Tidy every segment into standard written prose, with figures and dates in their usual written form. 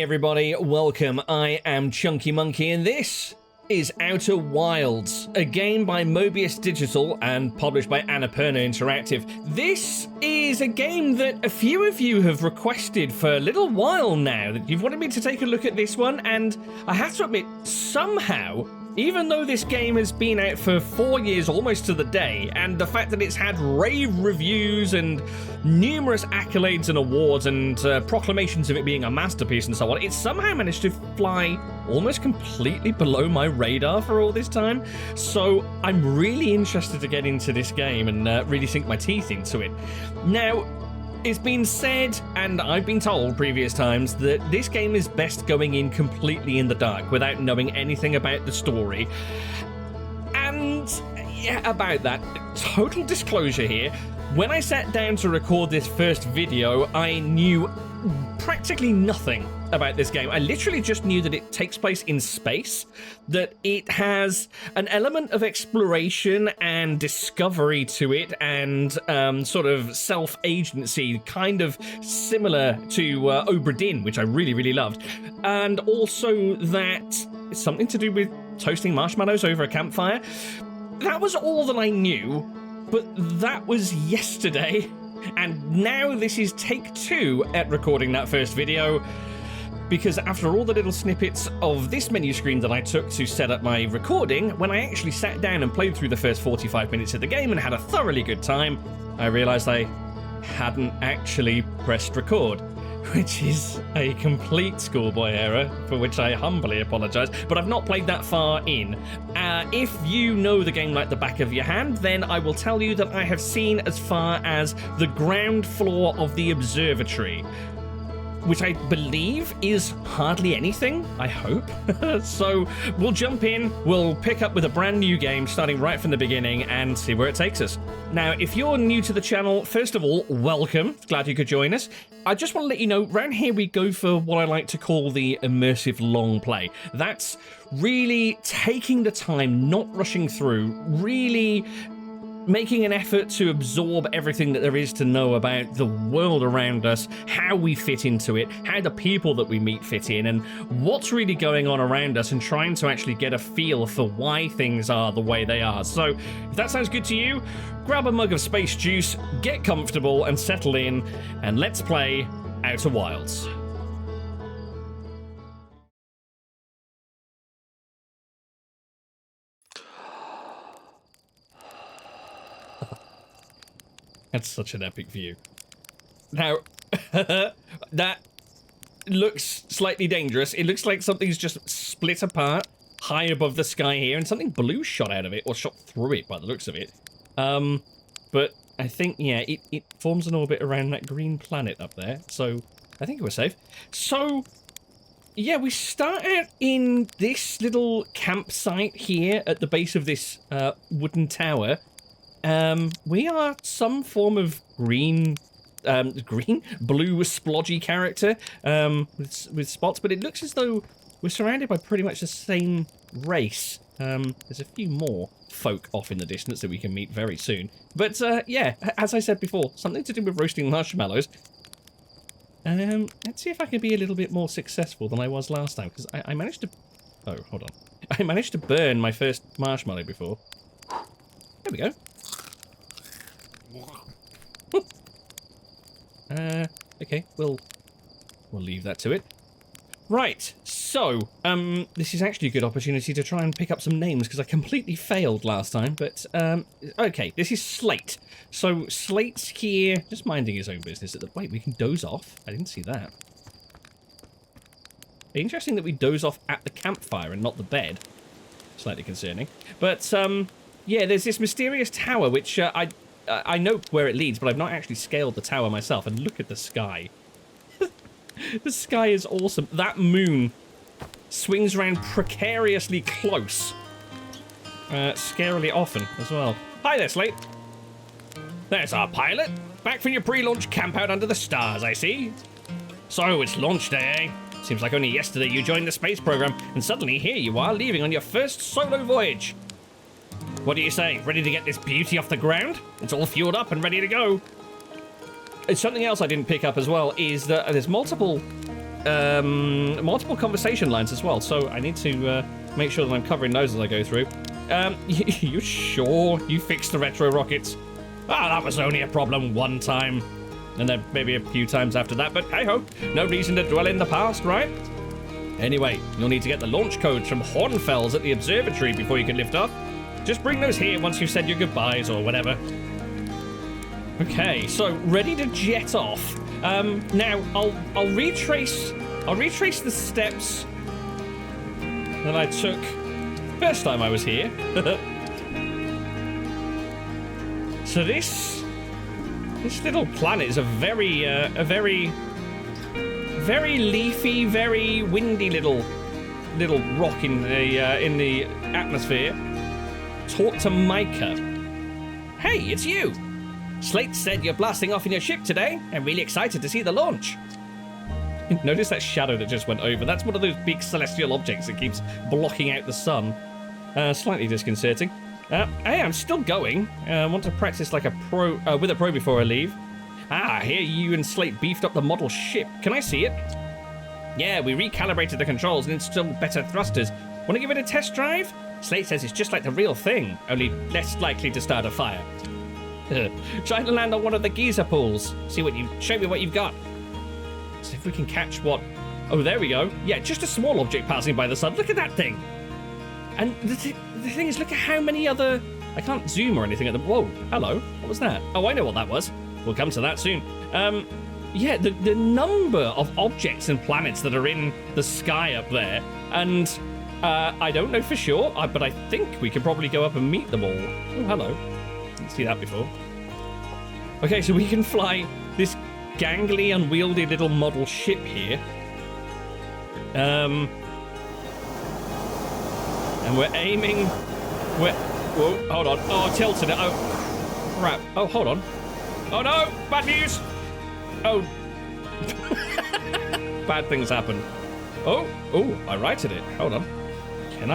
Hey everybody, welcome. I am Chunky Monkey and this is Outer Wilds, a game by Mobius Digital and published by Annapurna Interactive. This is a game that a few of you have requested for a little while now, that you've wanted me to take a look at this one, and I have to admit, somehow, even though this game has been out for 4 years almost to the day, and the fact that it's had rave reviews and numerous accolades and awards and proclamations of it being a masterpiece and so on, it's somehow managed to fly almost completely below my radar for all this time. So I'm really interested to get into this game and really sink my teeth into it. Now, it's been said, and I've been told previous times, that this game is best going in completely in the dark without knowing anything about the story. And yeah, about that, total disclosure here, when I sat down to record this first video, I knew practically nothing about this game. I literally just knew that it takes place in space, that it has an element of exploration and discovery to it, and sort of self-agency, kind of similar to Obra Dinn, which I really, really loved. And also that it's something to do with toasting marshmallows over a campfire. That was all that I knew, but that was yesterday. And now this is take 2 at recording that first video, because after all the little snippets of this menu screen that I took to set up my recording, when I actually sat down and played through the first 45 minutes of the game and had a thoroughly good time, I realised I hadn't actually pressed record, which is a complete schoolboy error, for which I humbly apologise, but I've not played that far in. If you know the game like the back of your hand, then I will tell you that I have seen as far as the ground floor of the Observatory, which I believe is hardly anything, I hope. So we'll jump in, we'll pick up with a brand new game starting right from the beginning and see where it takes us. Now, if you're new to the channel, first of all, welcome. Glad you could join us. I just want to let you know, around here we go for what I like to call the immersive long play. That's really taking the time, not rushing through, really making an effort to absorb everything that there is to know about the world around us, how we fit into it, how the people that we meet fit in, and what's really going on around us, and trying to actually get a feel for why things are the way they are. So if that sounds good to you, grab a mug of space juice, get comfortable and settle in, and let's play Outer Wilds. That's such an epic view. Now, that looks slightly dangerous. It looks like something's just split apart high above the sky here, and something blue shot out of it, or shot through it by the looks of it. But I think, yeah, it forms an orbit around that green planet up there, so I think we're safe. So, yeah, we start out in this little campsite here at the base of this wooden tower. We are some form of blue splodgy character, with spots, but it looks as though we're surrounded by pretty much the same race. There's a few more folk off in the distance that we can meet very soon. But, yeah, as I said before, something to do with roasting marshmallows. Let's see if I can be a little bit more successful than I was last time, because I managed to... Oh, hold on. I managed to burn my first marshmallow before. There we go. Okay, we'll leave that to it. Right, so, this is actually a good opportunity to try and pick up some names, because I completely failed last time, but, okay, this is Slate. So, Slate's here, just minding his own business at the... Wait, we can doze off? I didn't see that. Interesting that we doze off at the campfire and not the bed. Slightly concerning. But, yeah, there's this mysterious tower, which, I know where it leads, but I've not actually scaled the tower myself, and look at the sky. The sky is awesome. That moon swings around precariously close. Scarily often as well. Hi there, Slate. There's our pilot. Back from your pre-launch campout under the stars, I see. So, it's launch day, eh? Seems like only yesterday you joined the space program, and suddenly here you are leaving on your first solo voyage. What do you say? Ready to get this beauty off the ground? It's all fueled up and ready to go. Something else I didn't pick up as well is that there's multiple multiple conversation lines as well, so I need to make sure that I'm covering those as I go through. You sure you fixed the retro rockets? Ah, that was only a problem one time. And then maybe a few times after that, but hey-ho, no reason to dwell in the past, right? Anyway, you'll need to get the launch codes from Hornfels at the Observatory before you can lift off. Just bring those here once you've said your goodbyes or whatever. Okay, so ready to jet off. Now I'll retrace the steps that I took first time I was here. So this little planet is a very leafy, very windy little rock in the atmosphere. Talk to Mica. Hey, it's you. Slate said you're blasting off in your ship today. I'm really excited to see the launch. Notice that shadow that just went over. That's one of those big celestial objects that keeps blocking out the sun. Slightly disconcerting. Hey, I'm still going. I want to practice like a pro with a pro before I leave. I hear you and Slate beefed up the model ship. Can I see it? Yeah, we recalibrated the controls and installed better thrusters. Want to give it a test drive? Slate says it's just like the real thing, only less likely to start a fire. Try to land on one of the geyser pools. Show me what you've got. See if we can catch what. Oh, there we go. Yeah, just a small object passing by the sun. Look at that thing. And the thing is, look at how many other. I can't zoom or anything at them. Whoa, hello. What was that? Oh, I know what that was. We'll come to that soon. Yeah, the number of objects and planets that are in the sky up there, and I don't know for sure, but I think we can probably go up and meet them all. Oh, hello. Didn't see that before. Okay, so we can fly this gangly, unwieldy little model ship here. And we're aiming. Whoa, hold on. Oh, tilted it. Oh, crap. Oh, hold on. Oh no! Bad news! Oh. Bad things happen. Oh, I righted it. Hold on. Can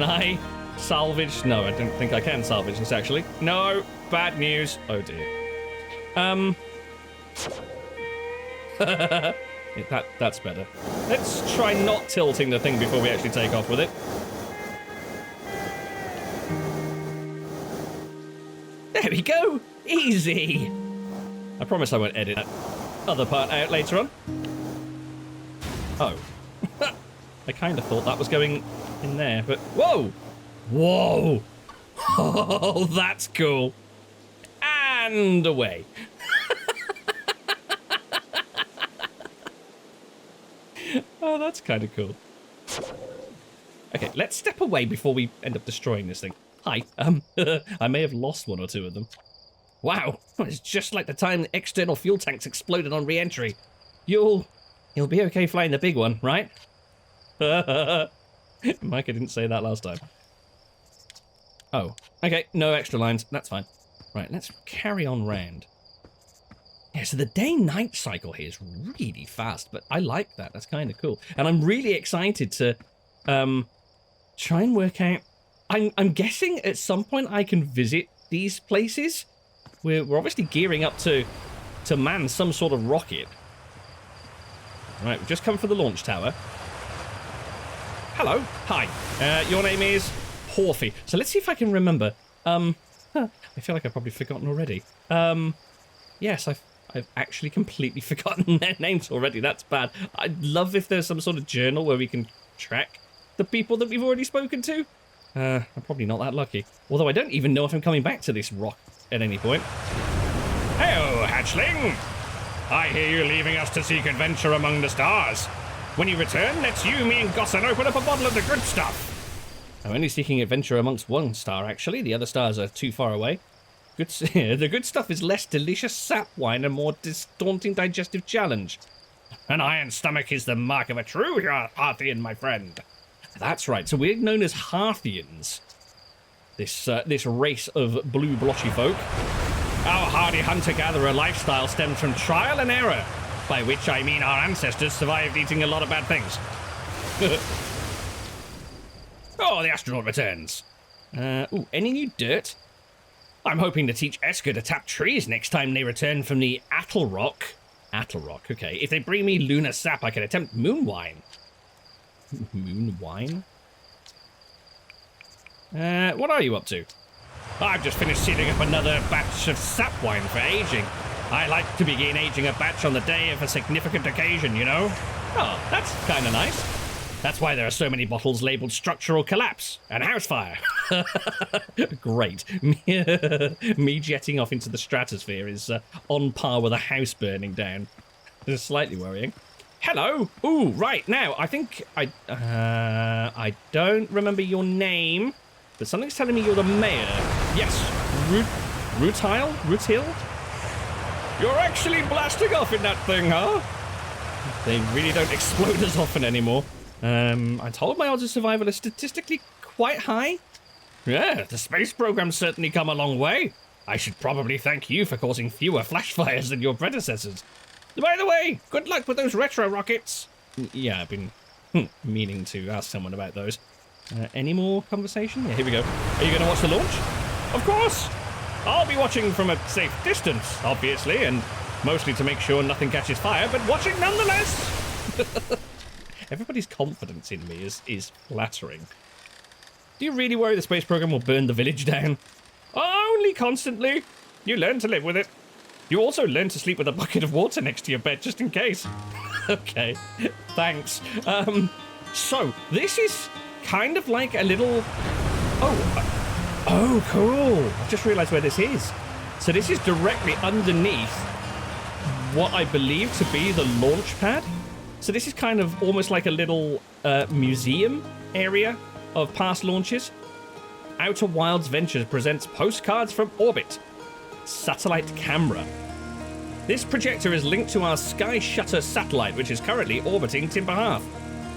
I salvage? No, I don't think I can salvage this actually. No, bad news. Oh dear. That's better. Let's try not tilting the thing before we actually take off with it. There we go! Easy! I promise I won't edit that other part out later on. Oh. I kind of thought that was going in there, but... Whoa! Whoa! Oh, that's cool. And away. Oh, that's kind of cool. Okay, let's step away before we end up destroying this thing. Hi. I may have lost one or two of them. Wow, it's just like the time the external fuel tanks exploded on re-entry. You'll be okay flying the big one, right? Mica didn't say that last time. Oh, okay, no extra lines, that's fine. Right, let's carry on round. Yeah, so the day-night cycle here is really fast, but I like that. That's kind of cool. And I'm really excited to try and work out... I'm guessing at some point I can visit these places. We're obviously gearing up to man some sort of rocket. Right, we've just come for the launch tower. Hello. Hi. Your name is Porphy. So let's see if I can remember. I feel like I've probably forgotten already. Yes, I've actually completely forgotten their names already. That's bad. I'd love if there's some sort of journal where we can track the people that we've already spoken to. I'm probably not that lucky. Although I don't even know if I'm coming back to this rock at any point. Hey-o, hatchling! I hear you're leaving us to seek adventure among the stars. When you return, let's you, me, and Gossan open up a bottle of the good stuff. I'm only seeking adventure amongst one star, actually. The other stars are too far away. The good stuff is less delicious sap wine and more daunting digestive challenge. An iron stomach is the mark of a true Harthian, my friend. That's right. So we're known as Harthians. This race of blue blotchy folk. Our hardy hunter-gatherer lifestyle stems from trial and error, by which I mean our ancestors survived eating a lot of bad things. Oh, the astronaut returns. Any new dirt? I'm hoping to teach Esker to tap trees next time they return from the Attle Rock. Attlerock, okay. If they bring me lunar sap, I can attempt moon wine. Moon wine? What are you up to? I've just finished sealing up another batch of sap wine for aging. I like to begin aging a batch on the day of a significant occasion, you know? Oh, that's kind of nice. That's why there are so many bottles labeled structural collapse and house fire. Great. Me jetting off into the stratosphere is on par with a house burning down. This is slightly worrying. Hello. Ooh, right. Now, I think I don't remember your name, but something's telling me you're the mayor. Yes. Rutile? Rutile? You're actually blasting off in that thing, huh? They really don't explode as often anymore. I'm told my odds of survival are statistically quite high. Yeah, the space program's certainly come a long way. I should probably thank you for causing fewer flash fires than your predecessors. By the way, good luck with those retro rockets. Yeah, I've been meaning to ask someone about those. Any more conversation? Yeah, here we go. Are you going to watch the launch? Of course. I'll be watching from a safe distance, obviously, and mostly to make sure nothing catches fire, but watching nonetheless. Everybody's confidence in me is flattering. Do you really worry the space program will burn the village down? Only constantly. You learn to live with it. You also learn to sleep with a bucket of water next to your bed, just in case. Okay, thanks. So, this is kind of like a little... Oh, cool. I just realized where this is. So this is directly underneath what I believe to be the launch pad. So this is kind of almost like a little museum area of past launches. Outer Wilds Ventures presents Postcards from Orbit. Satellite camera. This projector is linked to our Sky Shutter satellite, which is currently orbiting Timber Half.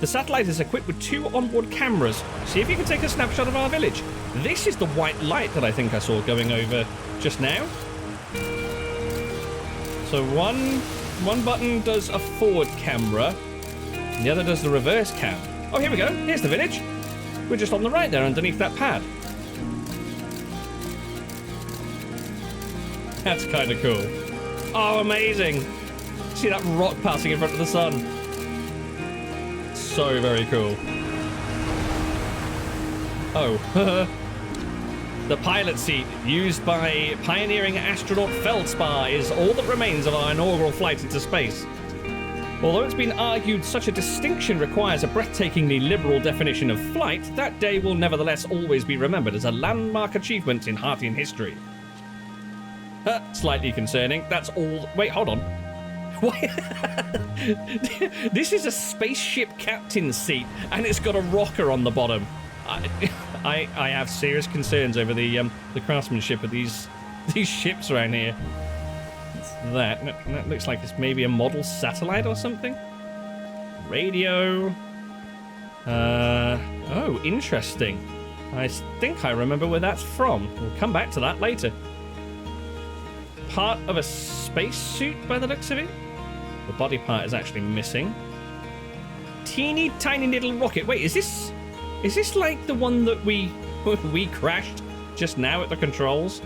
The satellite is equipped with 2 onboard cameras. See if you can take a snapshot of our village. This is the white light that I think I saw going over just now. So one button does a forward camera, and the other does the reverse cam. Oh, here we go. Here's the village. We're just on the right there, underneath that pad. That's kind of cool. Oh, amazing. See that rock passing in front of the sun. So very cool. Oh. The pilot seat, used by pioneering astronaut Feldspar, is all that remains of our inaugural flight into space. Although it's been argued such a distinction requires a breathtakingly liberal definition of flight, that day will nevertheless always be remembered as a landmark achievement in Hartian history. Slightly concerning. That's all... Wait, hold on. What? This is a spaceship captain's seat, and it's got a rocker on the bottom. I have serious concerns over the craftsmanship of these ships around here. What's that? That looks like it's maybe a model satellite or something. Radio. Oh, interesting. I think I remember where that's from. We'll come back to that later. Part of a spacesuit by the looks of it. The body part is actually missing. Teeny tiny little rocket. Wait, is this like the one that we crashed just now at the controls?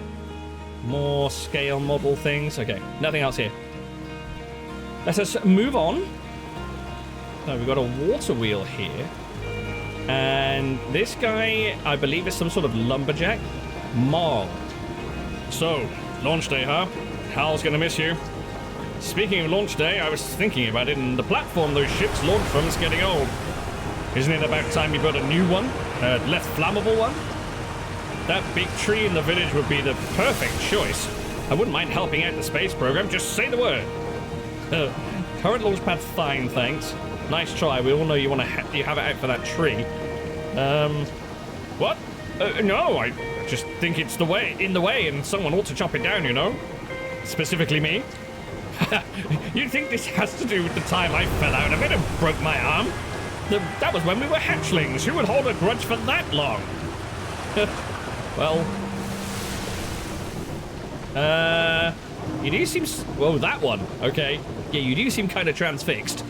More scale model things. Okay, nothing else here. Let us move on. So we've got a water wheel here. And this guy, I believe, is some sort of lumberjack. Marl. So, launch day, huh? Hal's gonna miss you. Speaking of launch day, I was thinking about it, and the platform those ships launch from is getting old. Isn't it about time you built a new one? A less flammable one? That big tree in the village would be the perfect choice. I wouldn't mind helping out the space program, just say the word. Current launch pad fine, thanks. Nice try, we all know you have it out for that tree. What? No, I just think it's in the way and someone ought to chop it down, you know? Specifically me. You'd think this has to do with the time I fell out of it and broke my arm? That was when we were hatchlings. Who would hold a grudge for that long? Well... you do seem... Whoa, that one. Okay. Yeah, you do seem kind of transfixed.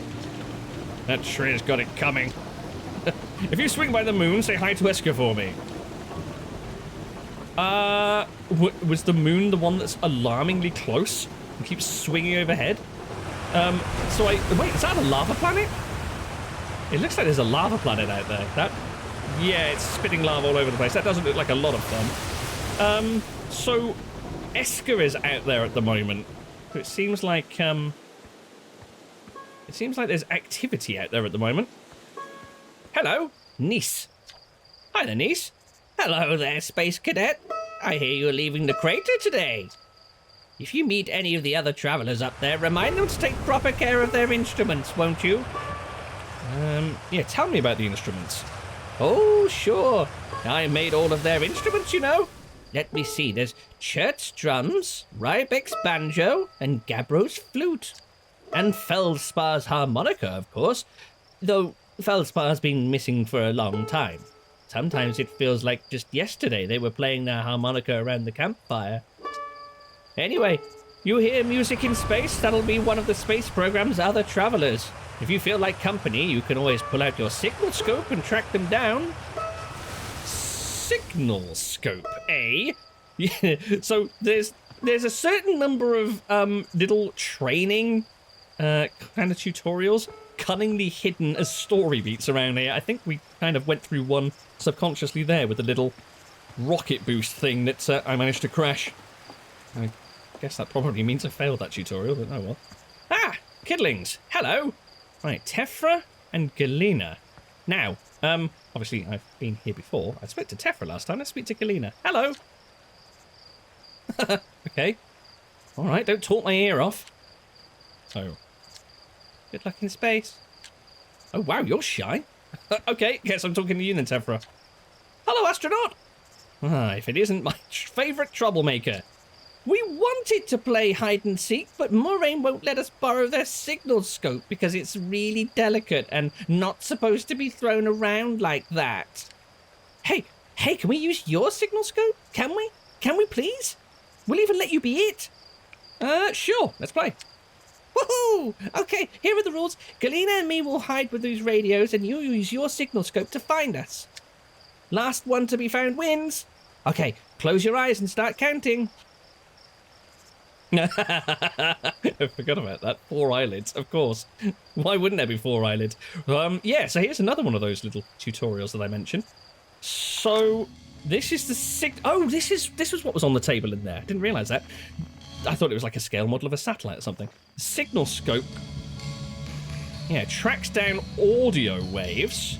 That tree's got it coming. If you swing by the moon, say hi to Esker for me. Was the moon the one that's alarmingly close and keeps swinging overhead? So wait, is that a lava planet? It looks like there's a lava planet out there. Yeah, it's spitting lava all over the place. That doesn't look like a lot of fun. So Esker is out there at the moment. So it seems like there's activity out there at the moment. Hello, Gneiss. Hi there, Gneiss. Hello there, Space Cadet. I hear you're leaving the crater today. If you meet any of the other travelers up there, remind them to take proper care of their instruments, won't you? Yeah, tell me about the instruments. Oh, sure. I made all of their instruments, you know. Let me see. There's Chert's drums, Rybek's banjo, and Gabbro's flute. And Feldspar's harmonica, of course. Though Feldspar's been missing for a long time. Sometimes it feels like just yesterday they were playing their harmonica around the campfire. Anyway, you hear music in space? That'll be one of the space program's other travelers. If you feel like company, you can always pull out your Signalscope and track them down. Signalscope, eh? Yeah, so there's a certain number of little training kind of tutorials cunningly hidden as story beats around here. I think we kind of went through one subconsciously there with the little rocket boost thing that I managed to crash. I guess that probably means I failed that tutorial, but oh well. Ah! Kidlings! Hello! Right, Tephra and Galena. Now, obviously I've been here before. I spoke to Tephra last time. Let's speak to Galena. Hello! Okay. Alright, don't talk my ear off. Oh. Good luck in space. Oh, wow, you're shy. Okay, guess I'm talking to you then, Tephra. Hello, astronaut! Ah, if it isn't my favourite troublemaker. We wanted to play hide and seek, but Moraine won't let us borrow their Signalscope because it's really delicate and not supposed to be thrown around like that. Hey, can we use your Signalscope? Can we? Can we please? We'll even let you be it. Sure, let's play. Woohoo! Okay, here are the rules. Galena and me will hide with these radios and you use your Signalscope to find us. Last one to be found wins. Okay, close your eyes and start counting. I forgot about that. 4 eyelids, of course. Why wouldn't there be 4 eyelids? Yeah, so here's another one of those little tutorials that I mentioned. So this is the oh, this was what was on the table in there. I didn't realise that. I thought it was like a scale model of a satellite or something. Signalscope. Yeah, tracks down audio waves.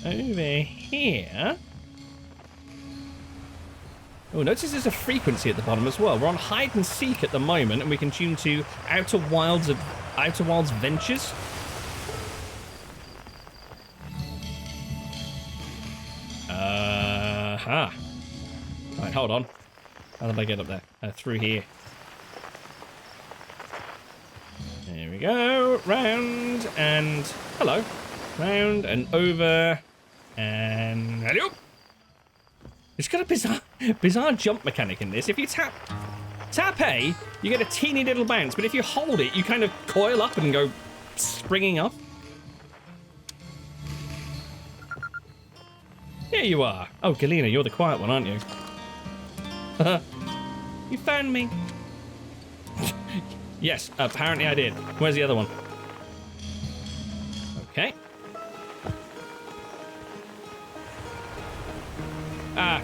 Over here. Oh, notice there's a frequency at the bottom as well. We're on hide and seek at the moment, and we can tune to Outer Wilds Ventures. Right, hold on. How did I get up there? Through here. There we go. Round and hello. Round and over and hello. It's got a bizarre jump mechanic in this. If you tap A, you get a teeny little bounce, but if you hold it, you kind of coil up and go springing up. Here you are. Oh, Galena, you're the quiet one, aren't you? You found me. Yes, apparently I did. Where's the other one? Okay.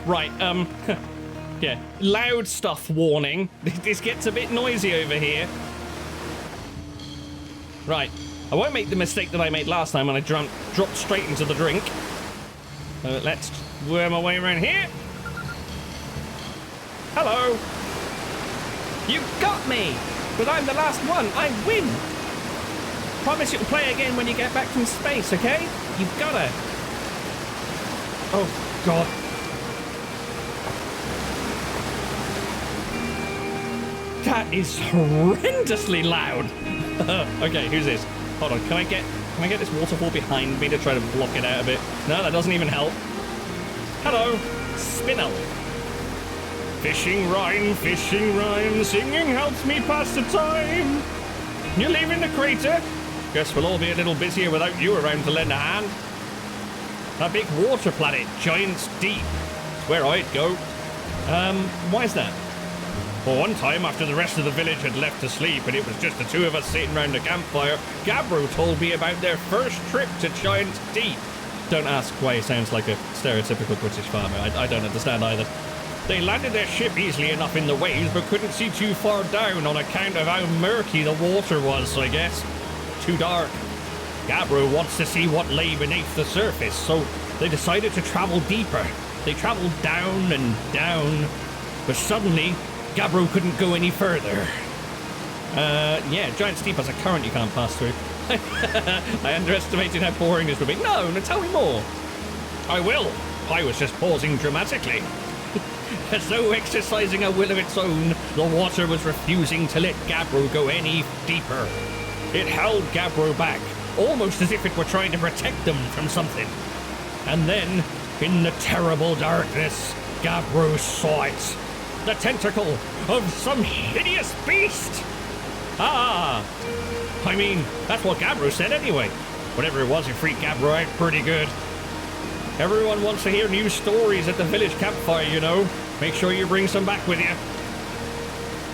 Right, yeah, loud stuff warning. This gets a bit noisy over here. Right, I won't make the mistake that I made last time when I dropped straight into the drink. Let's worm our way around here. Hello. You got me, but I'm the last one. I win. Promise you'll play again when you get back from space, okay? You've gotta. Oh, God. That is horrendously loud. Okay, who's this? Hold on, can I get this waterfall behind me to try to block it out a bit? No, that doesn't even help. Hello, Spinel. Fishing rhyme, singing helps me pass the time. You're leaving the crater? Guess we'll all be a little busier without you around to lend a hand. A big water planet, Giant's Deep. It's where I'd go. Why is that? Well, one time, after the rest of the village had left to sleep and it was just the two of us sitting round a campfire, Gabbro told me about their first trip to Giant's Deep. Don't ask why he sounds like a stereotypical British farmer. I don't understand either. They landed their ship easily enough in the waves, but couldn't see too far down on account of how murky the water was, I guess. Too dark. Gabbro wants to see what lay beneath the surface, so they decided to travel deeper. They traveled down and down, but suddenly, Gabbro couldn't go any further. Yeah, Giant's Deep has a current you can't pass through. I underestimated how boring this would be. No, tell me more. I will. I was just pausing dramatically. As though exercising a will of its own, the water was refusing to let Gabbro go any deeper. It held Gabbro back, almost as if it were trying to protect them from something. And then, in the terrible darkness, Gabbro saw it. The tentacle of some hideous beast! Ah! I mean, that's what Gabbro said anyway. Whatever it was, it freaked Gabbro out pretty good. Everyone wants to hear new stories at the village campfire, you know. Make sure you bring some back with you.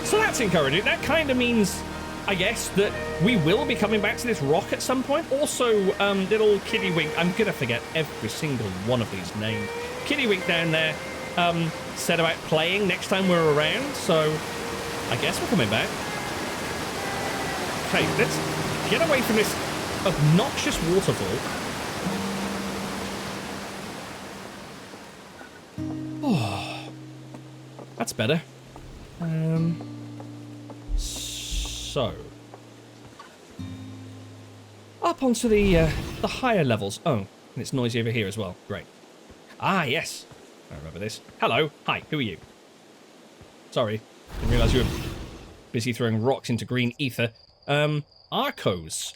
So that's encouraging. That kind of means, I guess, that we will be coming back to this rock at some point. Also, little Kiddywink, I'm going to forget every single one of these names. Kiddywink down there said about playing next time we're around, so I guess we're coming back. Okay, let's get away from this obnoxious waterfall. Oh, that's better. So up onto the higher levels. Oh, and it's noisy over here as well. Great. Ah, yes. I remember this. Hello. Hi. Who are you? Sorry, didn't realise you were busy throwing rocks into green ether. Arkose.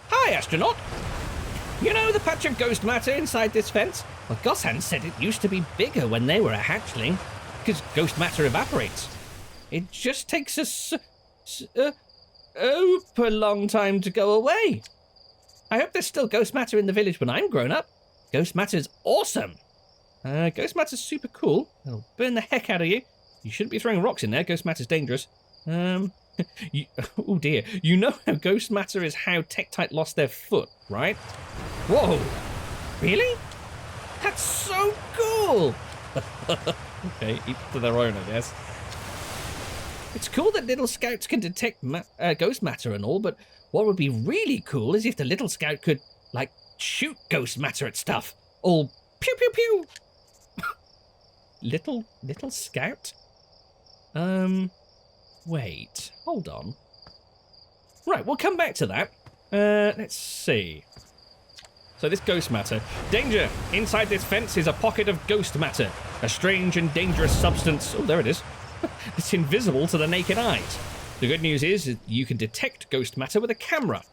Hi, astronaut. You know the patch of ghost matter inside this fence? Well, Gossan said it used to be bigger when they were a hatchling, because ghost matter evaporates. It just takes a super long time to go away. I hope there's still ghost matter in the village when I'm grown up. Ghost matter's awesome. Ghost matter's super cool. It'll burn the heck out of you. You shouldn't be throwing rocks in there. Ghost matter's dangerous. Oh dear. You know how ghost matter is how Tektite lost their foot, right? Whoa. Really? That's so cool. Okay, each to their own, I guess. It's cool that little scouts can detect ghost matter and all, but what would be really cool is if the little scout could, like, shoot ghost matter at stuff. All pew pew pew. Little scout? Wait, hold on. Right, we'll come back to that. Let's see. So this ghost matter. Danger! Inside this fence is a pocket of ghost matter. A strange and dangerous substance. Oh, there it is. It's invisible to the naked eyes. The good news is you can detect ghost matter with a camera.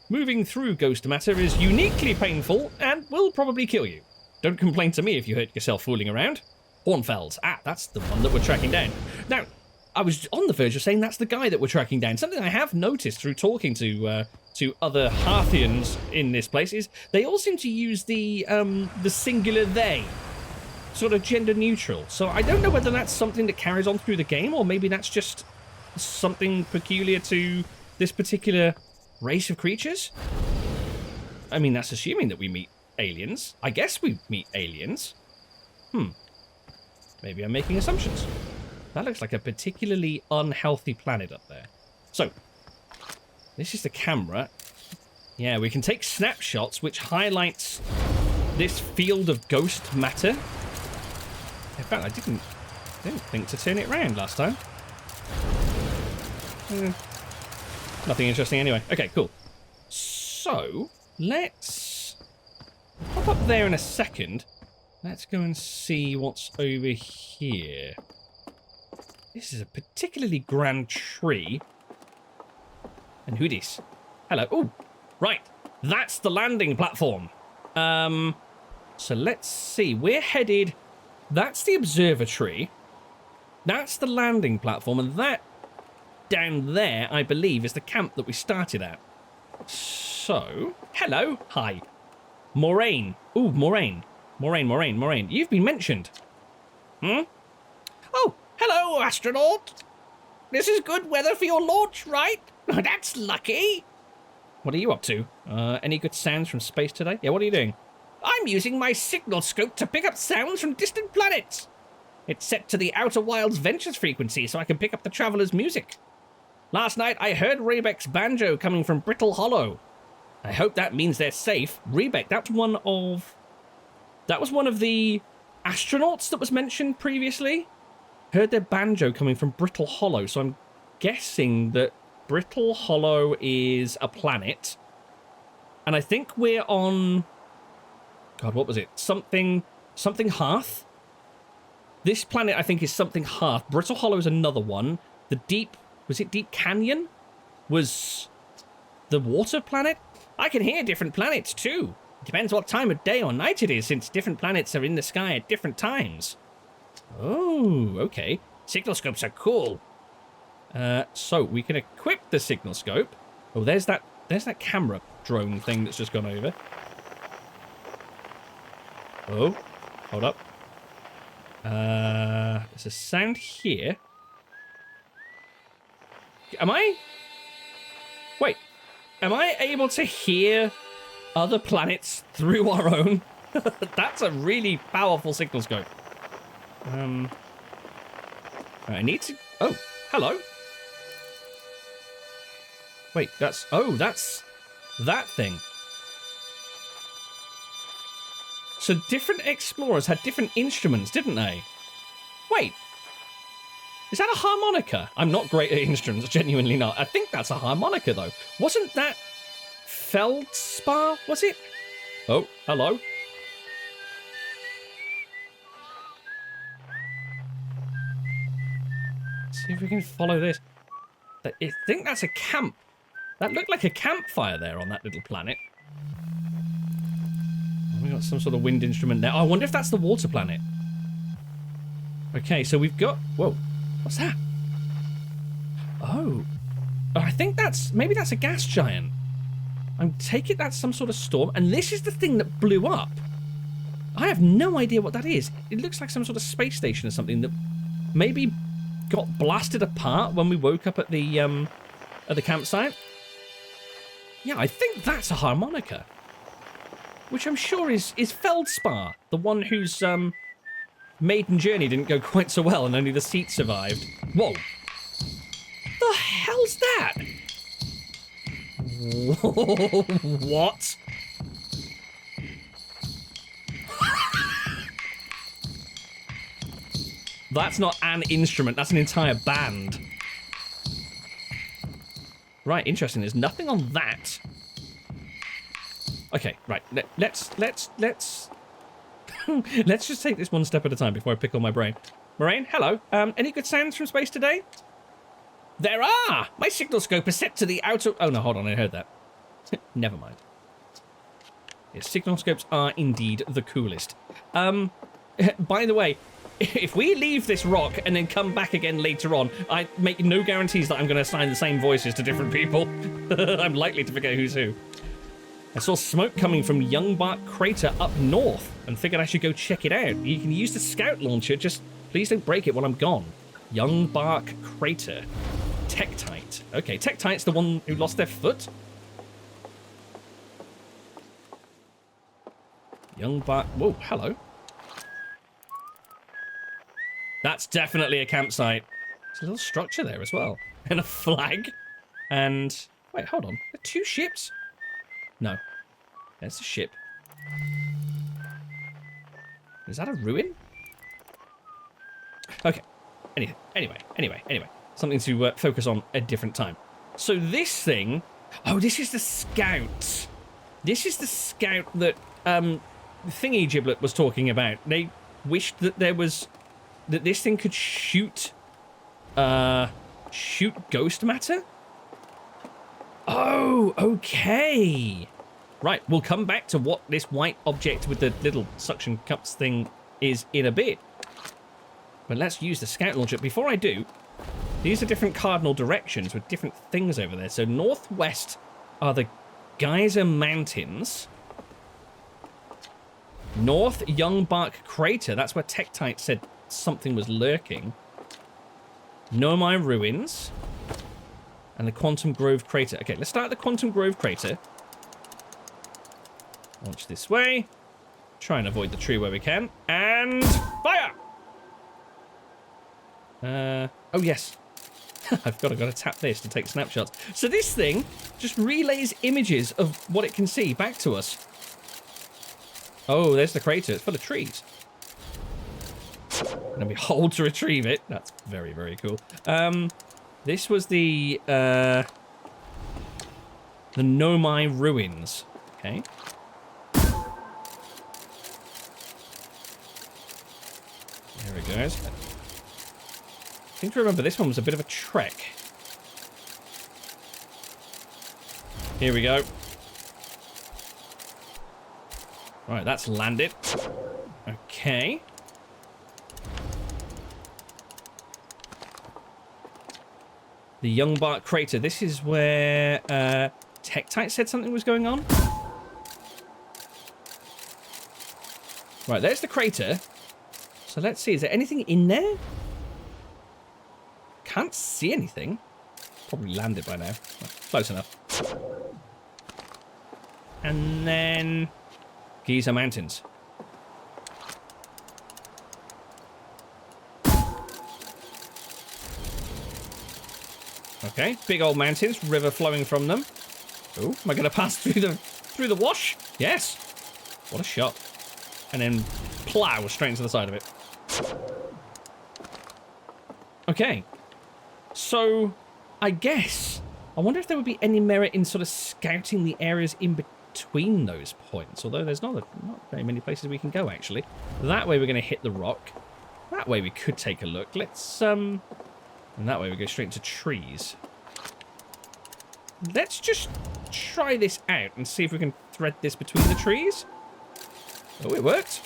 Moving through ghost matter is uniquely painful and will probably kill you. Don't complain to me if you hurt yourself fooling around. Hornfelds. Ah, that's the one that we're tracking down. Now, I was on the verge of saying that's the guy that we're tracking down. Something I have noticed through talking to other Harthians in this place is they all seem to use the singular they, sort of gender neutral. So I don't know whether that's something that carries on through the game, or maybe that's just something peculiar to this particular race of creatures. I mean, that's assuming that we meet aliens. I guess we meet aliens. Maybe I'm making assumptions. That looks like a particularly unhealthy planet up there. So, this is the camera. Yeah, we can take snapshots, which highlights this field of ghost matter. In fact, I didn't think to turn it around last time. Nothing interesting anyway. Okay, cool. So, let's pop up there in a second. Let's go and see what's over here. This is a particularly grand tree. And who dis? Hello. Oh, right. That's the landing platform. So let's see. We're headed... That's the observatory. That's the landing platform. And that down there, I believe, is the camp that we started at. So, hello. Hi. Moraine. Ooh, Moraine. Moraine. You've been mentioned. Oh, hello, astronaut. This is good weather for your launch, right? That's lucky. What are you up to? Any good sounds from space today? Yeah, what are you doing? I'm using my Signalscope to pick up sounds from distant planets. It's set to the Outer Wilds Ventures frequency so I can pick up the traveler's music. Last night I heard Rebek's banjo coming from Brittle Hollow. I hope that means they're safe. Rebek, that was one of the astronauts that was mentioned previously. Heard their banjo coming from Brittle Hollow, so I'm guessing that Brittle Hollow is a planet. And I think we're on... God, what was it? Something Hearth? This planet, I think, is something Hearth. Brittle Hollow is another one. The Deep... Was it Deep Canyon? Was the water planet? I can hear different planets, too. It depends what time of day or night it is, since different planets are in the sky at different times. Oh, okay. Signalscopes are cool. So we can equip the Signalscope. Oh, there's that camera drone thing that's just gone over. Oh, hold up. There's a sound here. Wait, am I able to hear other planets through our own? That's a really powerful Signalscope. I need to... Oh, hello. Wait, that's that thing. So different explorers had different instruments, didn't they? Wait. Is that a harmonica? I'm not great at instruments, genuinely not. I think that's a harmonica, though. Wasn't that feldspar, was it? Oh, hello. Let's see if we can follow this. I think that's a camp. That looked like a campfire there on that little planet. We got some sort of wind instrument there. Oh, I wonder if that's the water planet. Okay, so we've got... Whoa. What's that? Oh. I think maybe that's a gas giant. I take it that's some sort of storm. And this is the thing that blew up. I have no idea what that is. It looks like some sort of space station or something that maybe got blasted apart when we woke up at the campsite. Yeah, I think that's a harmonica. Which I'm sure is Feldspar, the one whose maiden journey didn't go quite so well and only the seat survived. Whoa. The hell's that? What? That's not an instrument, that's an entire band. Right, interesting. There's nothing on that. Okay, right. Let's let's just take this one step at a time before I pick on my brain. Moraine, hello. Any good sounds from space today? There are! My Signalscope is set to the outer... Oh, no, hold on. I heard that. Never mind. Yes, Signalscopes are indeed the coolest. By the way, if we leave this rock and then come back again later on, I make no guarantees that I'm going to assign the same voices to different people. I'm likely to forget who's who. I saw smoke coming from Youngbark Crater up north and figured I should go check it out. You can use the scout launcher, just please don't break it while I'm gone. Youngbark Crater. Tektite. Okay, Tektite's the one who lost their foot? Youngbark... Whoa, hello. That's definitely a campsite. There's a little structure there as well. And a flag. And... Wait, hold on. There are two ships? No. There's a ship. Is that a ruin? Okay. Anyway. Something to focus on a different time. So this thing... Oh, this is the scout. This is the scout that Thingy Giblet was talking about. They wished that there was... That this thing could shoot... shoot ghost matter? Oh, okay. Right, we'll come back to what this white object with the little suction cups thing is in a bit. But let's use the scout launcher. Before I do, these are different cardinal directions with different things over there. So northwest are the Geyser Mountains. North, Youngbark Crater. That's where Tektite said something was lurking. Nomai Ruins. And the Quantum Grove Crater. Okay, let's start at the Quantum Grove Crater. Launch this way. Try and avoid the tree where we can. And fire! Oh yes. I've got to tap this to take snapshots. So this thing just relays images of what it can see back to us. Oh, there's the crater. It's full of trees. And then we hold to retrieve it. That's very, very cool. This was the Nomai Ruins. Okay. There it goes. I seem to remember this one was a bit of a trek. Here we go. Right, that's landed. Okay. The Young Bark Crater. This is where Tektite said something was going on. Right, there's the crater. So let's see, is there anything in there? Can't see anything. Probably landed by now. Well, close enough. And then Giza Mountains. Okay, big old mountains, river flowing from them. Oh, am I going to pass through the wash? Yes. What a shot. And then plow straight into the side of it. Okay. So, I guess, I wonder if there would be any merit in sort of scouting the areas in between those points. Although there's not very many places we can go, actually. That way we're going to hit the rock. That way we could take a look. Let's, and that way we go straight into trees. Let's just try this out and see if we can thread this between the trees. Oh, it worked.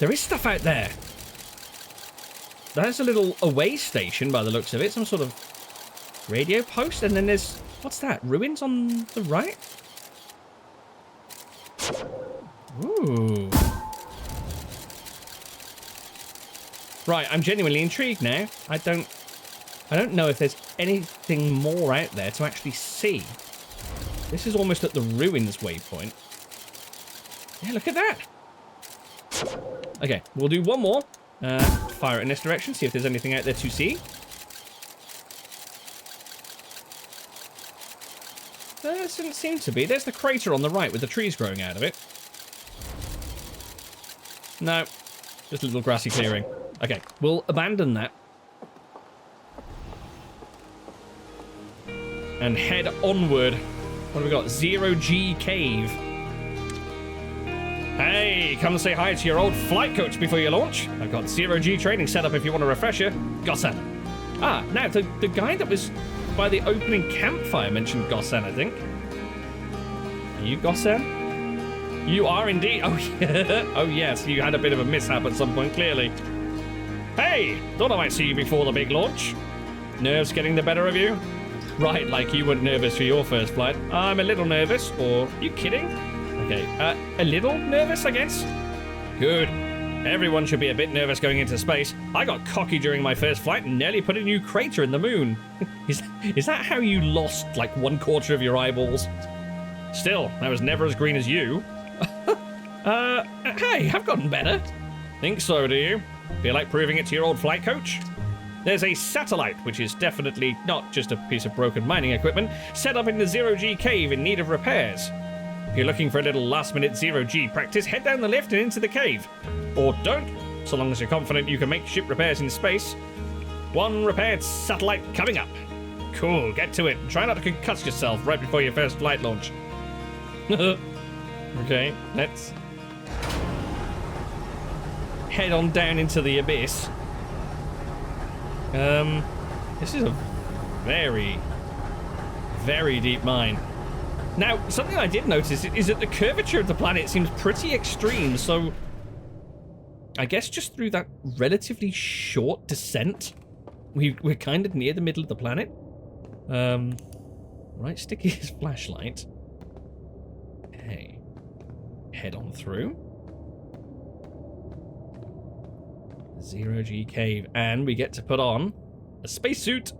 There is stuff out there. There's a little away station by the looks of it. Some sort of radio post. And then there's... What's that? Ruins on the right? Ooh. Right, I'm genuinely intrigued now. I don't know if there's anything more out there to actually see. This is almost at the ruins waypoint. Yeah, look at that. Okay, we'll do one more. Fire it in this direction, see if there's anything out there to see. There doesn't seem to be. There's the crater on the right with the trees growing out of it. No, just a little grassy clearing. Okay, we'll abandon that. And head onward. What have we got? Zero G Cave. Hey, come say hi to your old flight coach before you launch. I've got Zero G training set up if you want a refresher. Gossan. Ah, now, the guy that was by the opening campfire mentioned Gossan, I think. Are you Gossan? You are indeed. Oh, yeah. Oh, yes, you had a bit of a mishap at some point, clearly. Hey, thought I might see you before the big launch. Nerves getting the better of you? Right, like you weren't nervous for your first flight. I'm a little nervous, or... Are you kidding? Okay, a little nervous, I guess? Good. Everyone should be a bit nervous going into space. I got cocky during my first flight and nearly put a new crater in the moon. Is that how you lost, like, 1/4 of your eyeballs? Still, I was never as green as you. Hey, I've gotten better. Think so, do you? Feel like proving it to your old flight coach? There's a satellite, which is definitely not just a piece of broken mining equipment, set up in the Zero G cave in need of repairs. If you're looking for a little last-minute Zero G practice, head down the lift and into the cave. Or don't, so long as you're confident you can make ship repairs in space. One repaired satellite coming up. Cool, get to it. Try not to concuss yourself right before your first flight launch. Okay, let's head on down into the abyss. This is a very, very deep mine. Now, something I did notice is that the curvature of the planet seems pretty extreme, so I guess just through that relatively short descent, we're kind of near the middle of the planet. Right, sticky his flashlight. Hey, head on through. Zero-G cave. And we get to put on a spacesuit.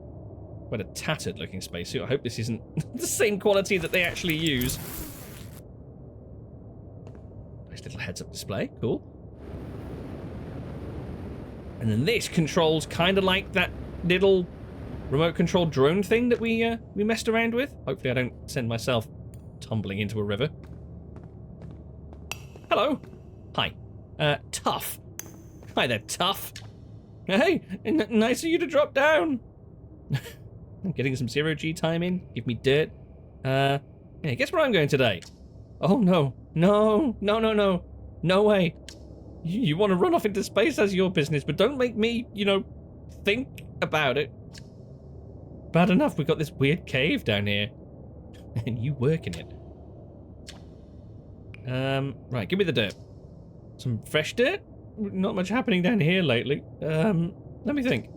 Quite a tattered looking spacesuit. I hope this isn't the same quality that they actually use. Nice little heads-up display. Cool. And then this controls kind of like that little remote-controlled drone thing that we messed around with. Hopefully I don't send myself tumbling into a river. Hello. Hi. Tuff. Hi there, Tuff. Hey, nice of you to drop down. I'm getting some zero-G time in. Give me dirt. Yeah, guess where I'm going today? Oh, no. No. No, no, no. No way. You want to run off into space, that's your business, but don't make me, you know, think about it. Bad enough we got this weird cave down here. And you work in it. Right, give me the dirt. Some fresh dirt? Not much happening down here lately. Let me think.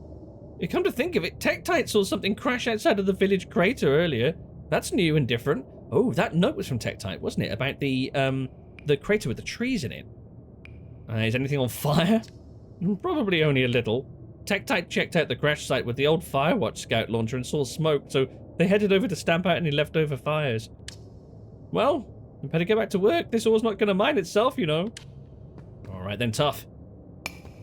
You come to think of it, Tektite saw something crash outside of the village crater earlier. That's new and different. Oh, that note was from Tektite, wasn't it? About the crater with the trees in it. Is anything on fire? Probably only a little. Tektite checked out the crash site with the old Firewatch scout launcher and saw smoke, so they headed over to stamp out any leftover fires. Well, we better get back to work. This ore's not going to mine itself, you know. Alright then, Tuff.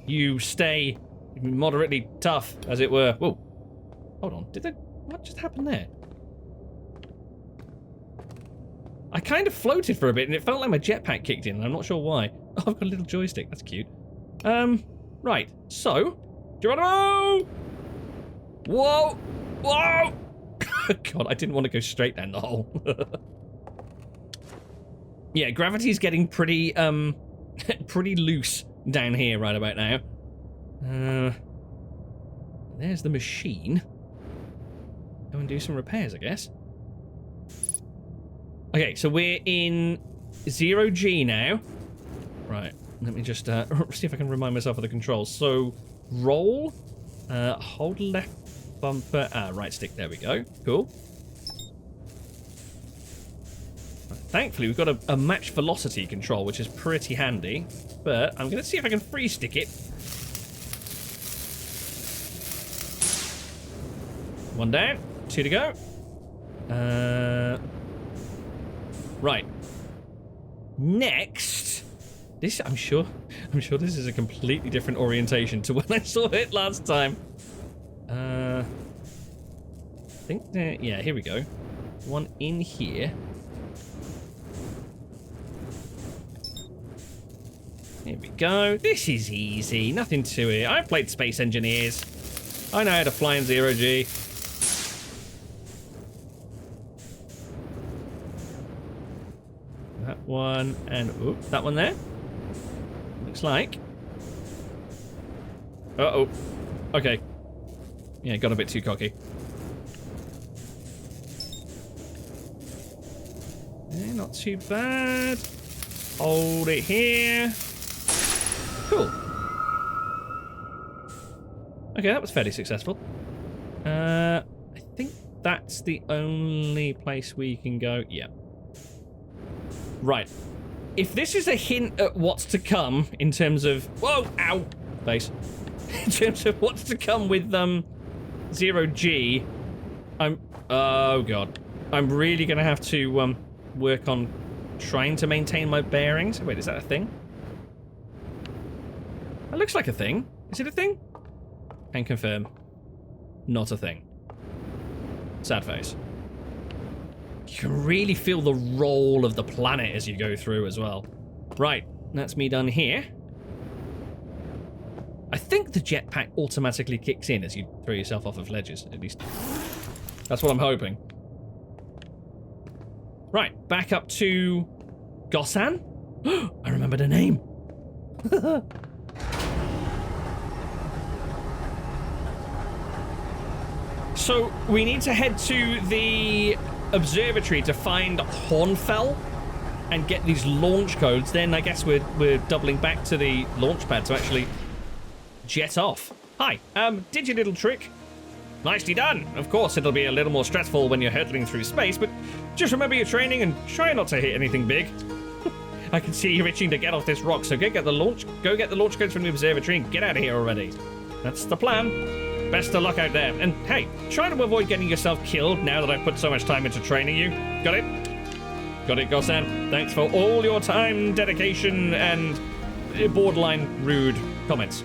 You stay moderately tough, as it were. Whoa. Hold on. What just happened there? I kind of floated for a bit, and it felt like my jetpack kicked in, and I'm not sure why. Oh, I've got a little joystick. That's cute. Right. So, Geronimo! Whoa! Whoa! God, I didn't want to go straight down the hole. Yeah, gravity's getting pretty, pretty loose down here right about now. There's the machine. Go and do some repairs, I guess. Okay, so we're in 0G now. Right, let me just see if I can remind myself of the controls. So, roll, hold left bumper, right stick, there we go. Cool. Thankfully, we've got a match velocity control, which is pretty handy. But I'm going to see if I can free stick it. One down, two to go. Right. Next, this I'm sure this is a completely different orientation to when I saw it last time. I think that, yeah, here we go. One in here. Here we go. This is easy. Nothing to it. I've played Space Engineers. I know how to fly in 0G. That one and that one there. Looks like. Uh-oh. Okay. Yeah, got a bit too cocky. Yeah, not too bad. Hold it here. Cool. Okay, that was fairly successful. I think that's the only place we can go. Yeah. Right. If this is a hint at what's to come in terms of... Whoa! Ow! Face. In terms of what's to come with 0G, I'm... Oh, God. I'm really going to have to work on trying to maintain my bearings. Wait, is that a thing? That looks like a thing. Is it a thing? Can confirm. Not a thing. Sad face. You can really feel the roll of the planet as you go through as well. Right, that's me done here. I think the jetpack automatically kicks in as you throw yourself off of ledges, at least. That's what I'm hoping. Right, back up to Gossan. I remembered her name. So, we need to head to the Observatory to find Hornfell and get these launch codes. Then I guess we're doubling back to the launch pad to actually jet off. Hi, did your little trick? Nicely done. Of course, it'll be a little more stressful when you're hurtling through space, but just remember your training and try not to hit anything big. I can see you itching to get off this rock, so go get the launch codes from the observatory and get out of here already. That's the plan. Best of luck out there. And hey, try to avoid getting yourself killed now that I've put so much time into training you. Got it? Got it, Gossan. Thanks for all your time, dedication, and borderline rude comments.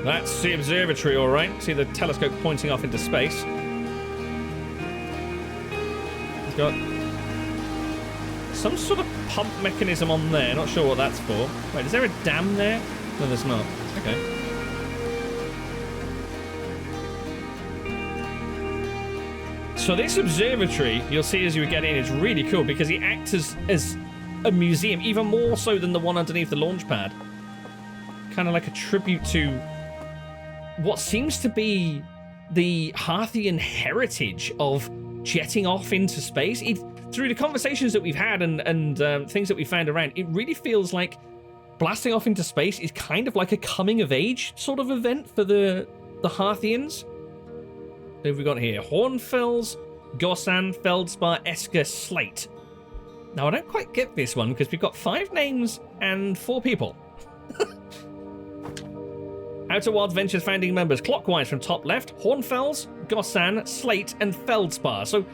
That's the observatory, all right. See the telescope pointing off into space. It's got some sort of pump mechanism on there. Not sure what that's for. Wait, is there a dam there? No, there's not. Okay. So this observatory, you'll see as you get in, is really cool because it acts as a museum, even more so than the one underneath the launch pad. Kind of like a tribute to what seems to be the Harthian heritage of jetting off into space. Through the conversations that we've had and things that we found around, it really feels like blasting off into space is kind of like a coming-of-age sort of event for the Harthians. Who have we got here? Hornfels, Gossan, Feldspar, Esker, Slate. Now, I don't quite get this one because we've got 5 names and 4 people. Outer Wilds Ventures founding members, clockwise from top left, Hornfels, Gossan, Slate, and Feldspar. So,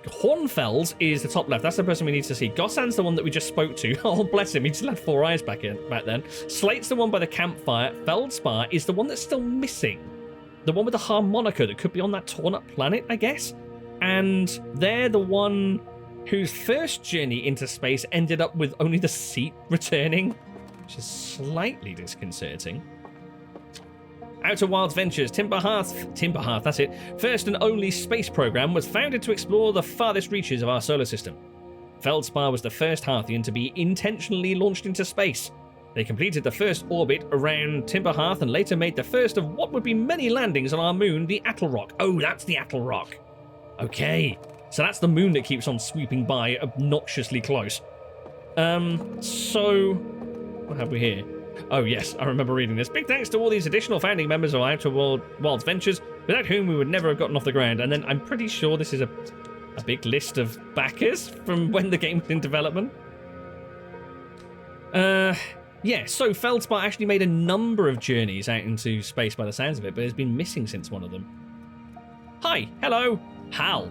Hornfels is the top left. That's the person we need to see. Gossan's the one that we just spoke to. Oh, bless him. He still had 4 eyes back then. Slate's the one by the campfire. Feldspar is the one that's still missing. The one with the harmonica that could be on that torn-up planet, I guess. And they're the one whose first journey into space ended up with only the seat returning, which is slightly disconcerting. Outer Wilds Ventures, Timberhearth, that's it. First and only space program was founded to explore the farthest reaches of our solar system. Feldspar was the first Harthian to be intentionally launched into space. They completed the first orbit around Timberhearth and later made the first of what would be many landings on our moon, the Atl Rock. Oh, that's the Atl Rock. Okay, so that's the moon that keeps on sweeping by obnoxiously close. So what have we here? Oh yes, I remember reading this. Big thanks to all these additional founding members of Outer Wilds Ventures, without whom we would never have gotten off the ground. And then I'm pretty sure this is a big list of backers from when the game was in development. Yeah, so Feldspar actually made a number of journeys out into space by the sounds of it, but has been missing since one of them. Hi, hello, Hal.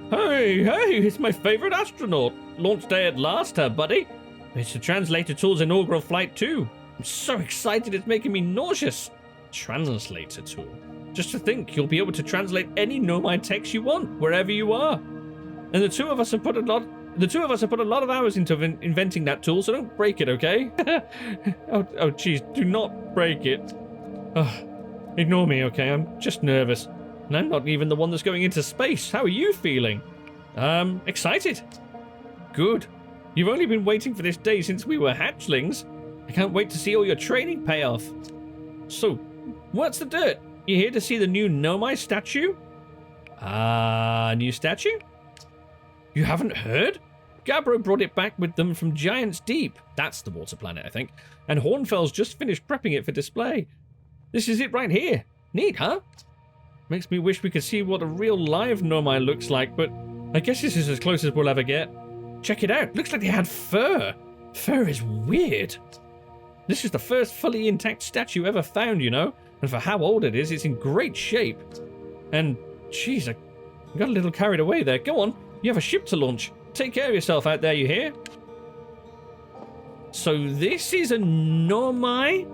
Hey, it's my favorite astronaut. Launch day at last, buddy. It's the translator tool's inaugural flight too. I'm so excited it's making me nauseous. Translator tool. Just to think, you'll be able to translate any Nomai text you want, wherever you are. And the two of us have put a lot of hours into inventing that tool, so don't break it, okay? oh, jeez, do not break it. Ignore me, okay? I'm just nervous. And I'm not even the one that's going into space. How are you feeling? Excited. Good. You've only been waiting for this day since we were hatchlings. I can't wait to see all your training pay off. So, what's the dirt? You here to see the new Nomai statue? New statue? You haven't heard? Gabbro brought it back with them from Giant's Deep. That's the water planet, I think. And Hornfels just finished prepping it for display. This is it right here. Neat, huh? Makes me wish we could see what a real live Nomai looks like, but I guess this is as close as we'll ever get. Check it out. Looks like they had fur. Fur is weird. This is the first fully intact statue ever found, you know? And for how old it is, it's in great shape. And, jeez, I got a little carried away there. Go on. You have a ship to launch. Take care of yourself out there, you hear? So this is a Nomai.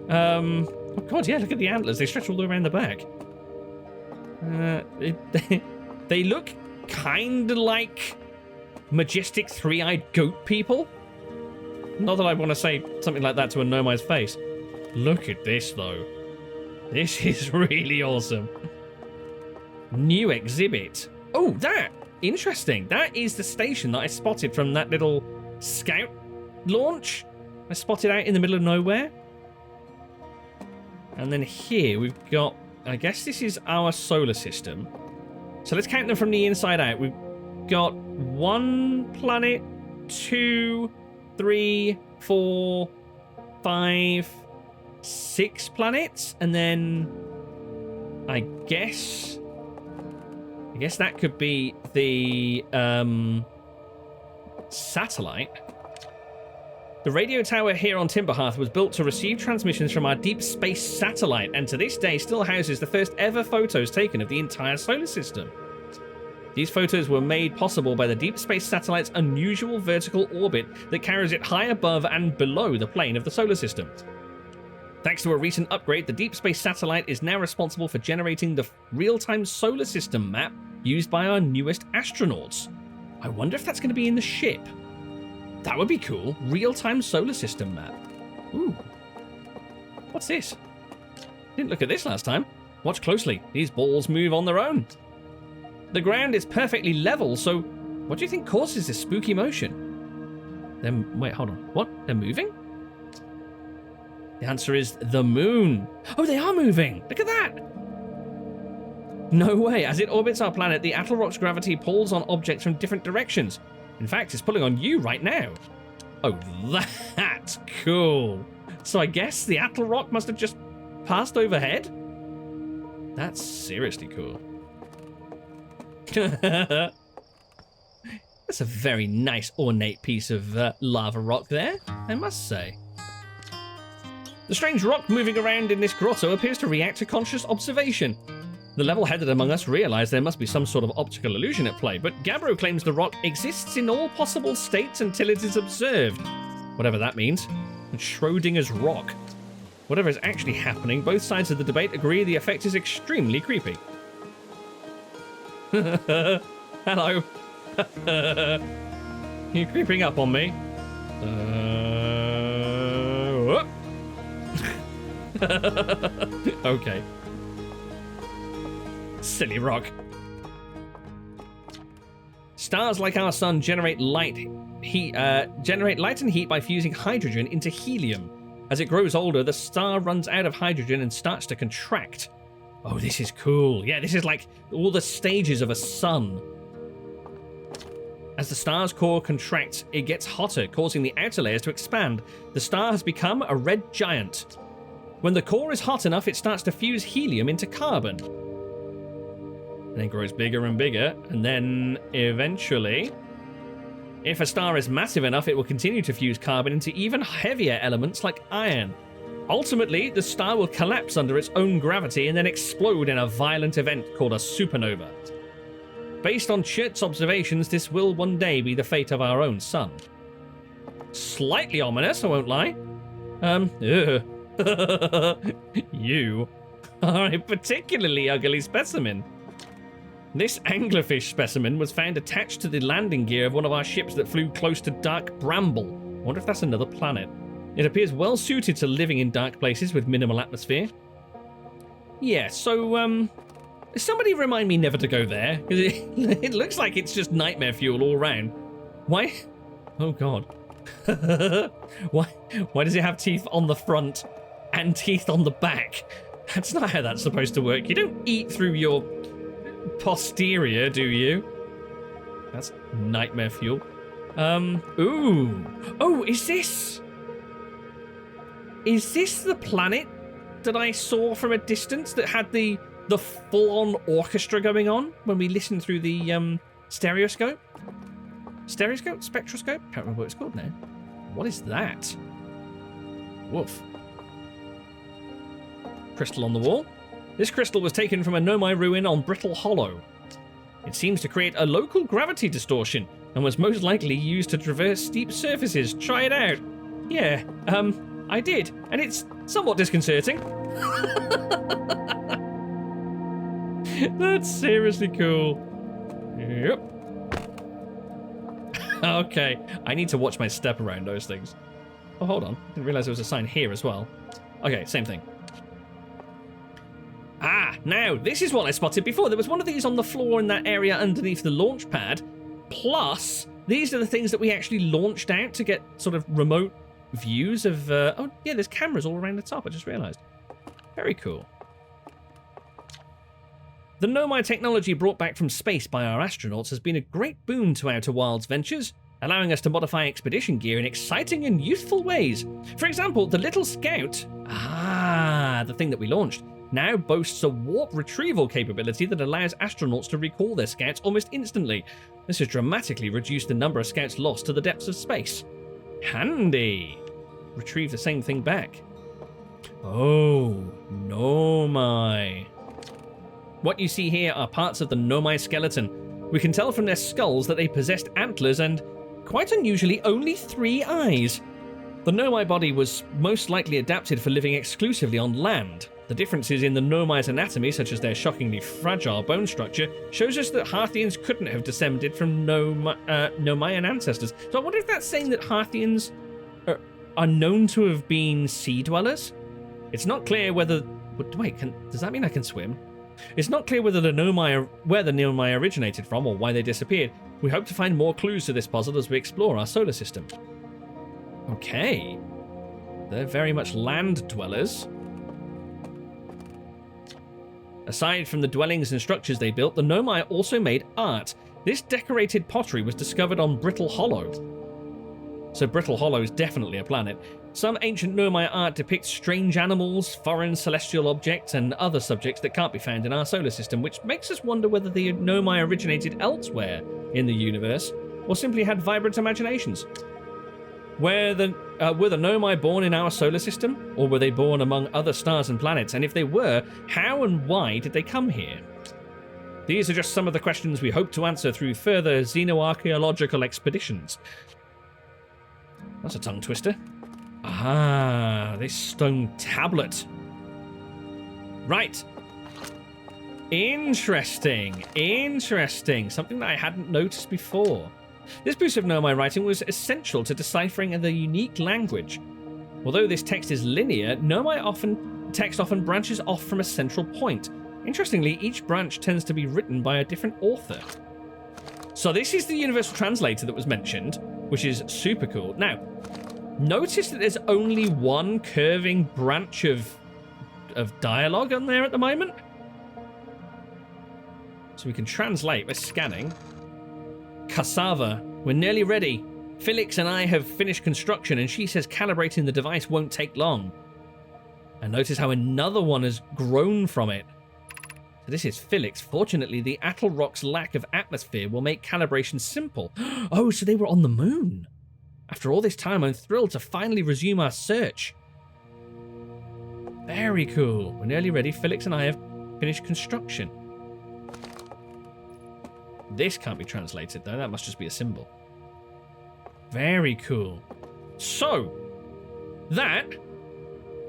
Oh, God, yeah, look at the antlers. They stretch all the way around the back. They look kind of like majestic three-eyed goat people. Not that I want to say something like that to a Nomai's face. Look at this, though. This is really awesome. New exhibit. Oh, that! Interesting. That is the station that I spotted from that little scout launch. I spotted out in the middle of nowhere. And then here we've got... I guess this is our solar system. So let's count them from the inside out. We've got 1 planet, 2, 3, 4, 5, 6 planets, and then I guess guess that could be the satellite. The radio tower here on Timberhearth was built to receive transmissions from our deep space satellite, and to this day still houses the first ever photos taken of the entire solar system. These photos were made possible by the deep space satellite's unusual vertical orbit that carries it high above and below the plane of the solar system. Thanks to a recent upgrade, the deep space satellite is now responsible for generating the real-time solar system map used by our newest astronauts. I wonder if that's going to be in the ship. That would be cool. Real-time solar system map. Ooh. What's this? Didn't look at this last time. Watch closely. These balls move on their own. The ground is perfectly level, so what do you think causes this spooky motion? Wait, hold on. What? They're moving? The answer is the moon. Oh, they are moving. Look at that. No way. As it orbits our planet, the Attlerock's gravity pulls on objects from different directions. In fact, it's pulling on you right now. Oh, that's cool. So I guess the Attlerock must have just passed overhead? That's seriously cool. That's a very nice, ornate piece of lava rock there, I must say. The strange rock moving around in this grotto appears to react to conscious observation. The level-headed among us realize there must be some sort of optical illusion at play, but Gabbro claims the rock exists in all possible states until it is observed. Whatever that means. It's Schrodinger's rock. Whatever is actually happening, both sides of the debate agree the effect is extremely creepy. Hello. You're creeping up on me. Okay. Silly rock. Stars like our sun generate light and heat by fusing hydrogen into helium. As it grows older, the star runs out of hydrogen and starts to contract. Oh, this is cool. Yeah, this is like all the stages of a sun. As the star's core contracts, it gets hotter, causing the outer layers to expand. The star has become a red giant. When the core is hot enough, it starts to fuse helium into carbon. And it grows bigger and bigger, and then eventually, if a star is massive enough, it will continue to fuse carbon into even heavier elements like iron. Ultimately, the star will collapse under its own gravity and then explode in a violent event called a supernova. Based on Chert's observations, this will one day be the fate of our own sun. Slightly ominous, I won't lie. You are a particularly ugly specimen. This anglerfish specimen was found attached to the landing gear of one of our ships that flew close to Dark Bramble. I wonder if that's another planet. It appears well suited to living in dark places with minimal atmosphere. Yeah, so, somebody remind me never to go there, because it looks like it's just nightmare fuel all around. Why? Oh, God. Why does it have teeth on the front and teeth on the back? That's not how that's supposed to work. You don't eat through your posterior, do you? That's nightmare fuel. Ooh. Oh, is this the planet that I saw from a distance that had the full-on orchestra going on when we listened through the stereoscope? Stereoscope? Spectroscope? Can't remember what it's called now. What is that? Woof. Crystal on the wall. This crystal was taken from a Nomai ruin on Brittle Hollow. It seems to create a local gravity distortion and was most likely used to traverse steep surfaces. Try it out. Yeah, I did, and it's somewhat disconcerting. That's seriously cool. Yep. Okay, I need to watch my step around those things. Oh, hold on. Didn't realize there was a sign here as well. Okay, same thing. Ah, now, this is what I spotted before. There was one of these on the floor in that area underneath the launch pad. Plus, these are the things that we actually launched out to get sort of remote views of... oh, yeah, there's cameras all around the top, I just realized. Very cool. The Nomai technology brought back from space by our astronauts has been a great boon to Outer Wilds ventures, allowing us to modify expedition gear in exciting and youthful ways. For example, the Little Scout, the thing that we launched, now boasts a warp retrieval capability that allows astronauts to recall their scouts almost instantly. This has dramatically reduced the number of scouts lost to the depths of space. Handy! Retrieve the same thing back. Oh, Nomai. What you see here are parts of the Nomai skeleton. We can tell from their skulls that they possessed antlers and, quite unusually, only 3 eyes. The Nomai body was most likely adapted for living exclusively on land. The differences in the Nomai's anatomy, such as their shockingly fragile bone structure, shows us that Harthians couldn't have descended from Nomaian ancestors. So I wonder if that's saying that Harthians are known to have been sea dwellers? It's not clear whether... Wait, does that mean I can swim? It's not clear whether where the Nomai originated from or why they disappeared. We hope to find more clues to this puzzle as we explore our solar system. Okay. They're very much land dwellers. Aside from the dwellings and structures they built, the Nomai also made art. This decorated pottery was discovered on Brittle Hollow. So Brittle Hollow is definitely a planet. Some ancient Nomai art depicts strange animals, foreign celestial objects, and other subjects that can't be found in our solar system, which makes us wonder whether the Nomai originated elsewhere in the universe, or simply had vibrant imaginations. Were the Nomai born in our solar system, or were they born among other stars and planets? And if they were, how and why did they come here? These are just some of the questions we hope to answer through further xenoarchaeological expeditions. That's a tongue twister. Ah, this stone tablet. Right. Interesting. Something that I hadn't noticed before. This boost of Nomai writing was essential to deciphering the unique language. Although this text is linear, Nomai text often branches off from a central point. Interestingly, each branch tends to be written by a different author. So this is the universal translator that was mentioned, which is super cool. Now, notice that there's only one curving branch of dialogue on there at the moment. So we can translate by scanning. Cassava, we're nearly ready. Felix and I have finished construction, and she says calibrating the device won't take long. And notice how another one has grown from it. So this is Felix. Fortunately, the Atoll Rock's lack of atmosphere will make calibration simple. Oh, so they were on the moon. After all this time, I'm thrilled to finally resume our search. Very cool. We're nearly ready. Felix and I have finished construction. This can't be translated, though. That must just be a symbol. Very cool. So, that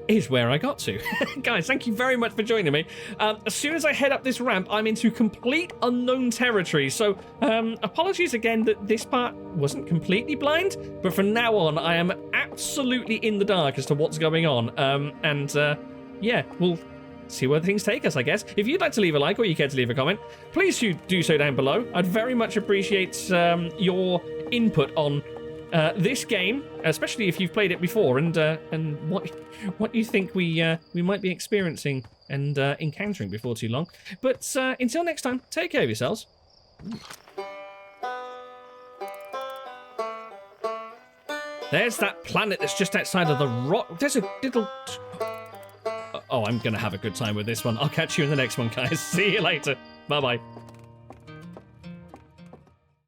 is where I got to. Guys, thank you very much for joining me. As soon as I head up this ramp, I'm into complete unknown territory. So, apologies again that this part wasn't completely blind. But from now on, I am absolutely in the dark as to what's going on. Yeah, we'll see where things take us, I guess. If you'd like to leave a like or you care to leave a comment, please do so down below. I'd very much appreciate your input on this game, especially if you've played it before, and what you think we might be experiencing and encountering before too long. But until next time, take care of yourselves. There's that planet that's just outside of the rock. There's a little... Oh, I'm going to have a good time with this one. I'll catch you in the next one, guys. See you later. Bye-bye.